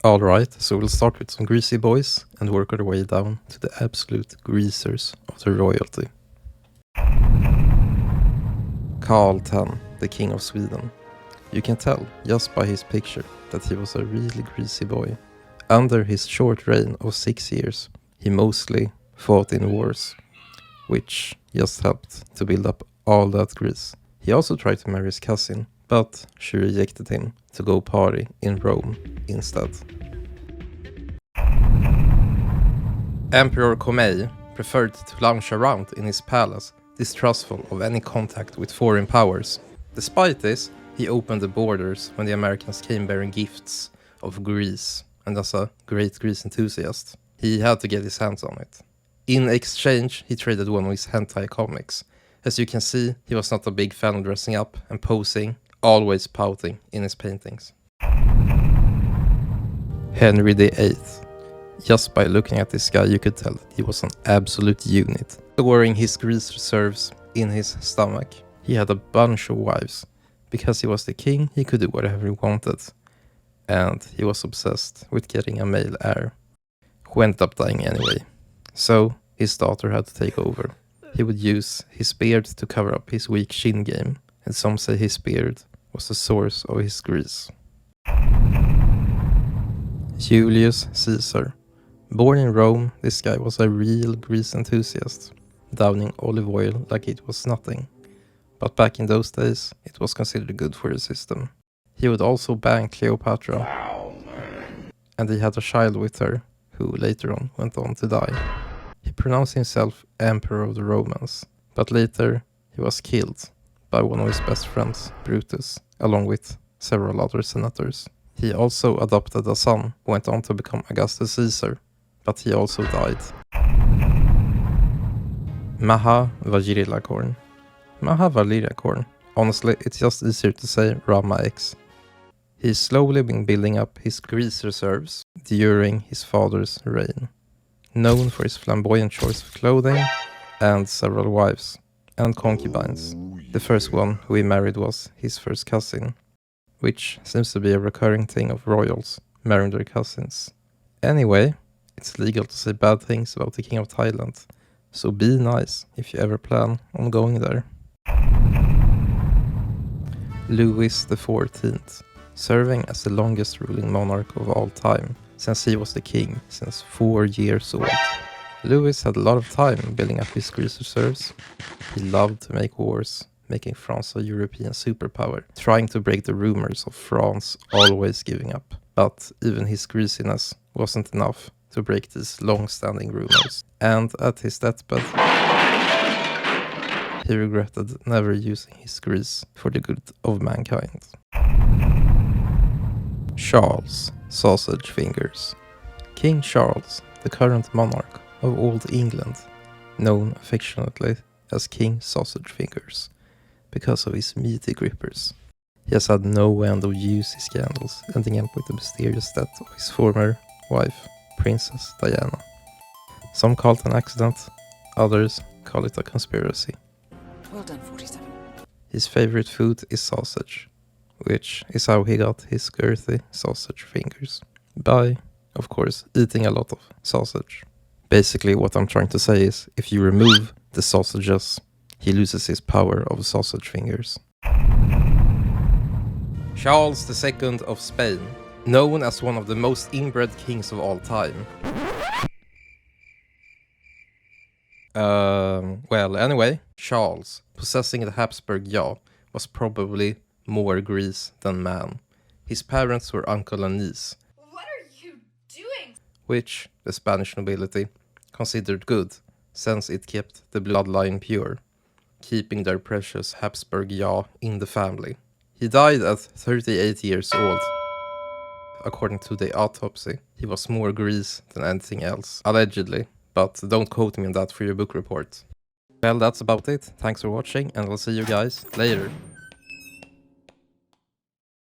Alright, so we'll start with some greasy boys and work our way down to the absolute greasers of the royalty. Carl X, the King of Sweden. You can tell just by his picture that he was a really greasy boy. Under his short reign of 6 years, he mostly fought in wars, which just helped to build up all that grease. He also tried to marry his cousin, but she rejected him to go party in Rome instead. Emperor Komei preferred to lounge around in his palace, distrustful of any contact with foreign powers. Despite this, he opened the borders when the Americans came bearing gifts of grease, and as a great grease enthusiast, he had to get his hands on it. In exchange, he traded one of his hentai comics. As you can see, he was not a big fan of dressing up and posing, always pouting in his paintings. Henry VIII. Just by looking at this guy, you could tell that he was an absolute unit. Storing his grease reserves in his stomach, he had a bunch of wives. Because he was the king, he could do whatever he wanted. And he was obsessed with getting a male heir, who ended up dying anyway. So his daughter had to take over. He would use his beard to cover up his weak shin game, and some say his beard was the source of his grease. Julius Caesar. Born in Rome, this guy was a real grease enthusiast, downing olive oil like it was nothing. But back in those days, it was considered good for the system. He would also bang Cleopatra, and he had a child with her, who later on went on to die. He pronounced himself Emperor of the Romans, but later he was killed by one of his best friends, Brutus, along with several other senators. He also adopted a son who went on to become Augustus Caesar, but he also died. Maha Vajirakorn. Maha Vajirakorn. Honestly, it's just easier to say Rama X. He's slowly been building up his grease reserves during his father's reign. Known for his flamboyant choice of clothing and several wives and concubines. The first one who he married was his first cousin, which seems to be a recurring thing of royals marrying their cousins. Anyway, it's legal to say bad things about the King of Thailand, so be nice if you ever plan on going there. Louis XIV, serving as the longest ruling monarch of all time, since he was the king since 4 years old. Louis had a lot of time building up his grease reserves. He loved to make wars, making France a European superpower, trying to break the rumors of France always giving up. But even his greasiness wasn't enough to break these long-standing rumors. And at his deathbed, he regretted never using his grease for the good of mankind. Charles, Sausage Fingers. King Charles, the current monarch of Old England, known affectionately as King Sausage Fingers, because of his meaty grippers. He has had no end of juicy scandals, ending up with the mysterious death of his former wife, Princess Diana. Some call it an accident, others call it a conspiracy. Well done, 47. His favorite food is sausage, which is how he got his girthy sausage fingers. By, of course, eating a lot of sausage. Basically, what I'm trying to say is, if you remove the sausages, he loses his power of sausage fingers. Charles II of Spain, known as one of the most inbred kings of all time. Well, anyway, Charles, possessing the Habsburg yaw, was probably more grease than man. His parents were uncle and niece. What are you doing? Which the Spanish nobility considered good, since it kept the bloodline pure, keeping their precious Habsburg yaw in the family. He died at 38 years old. According to the autopsy, he was more grease than anything else, allegedly, but don't quote me on that for your book report. Well, that's about it. Thanks for watching, and I'll see you guys later.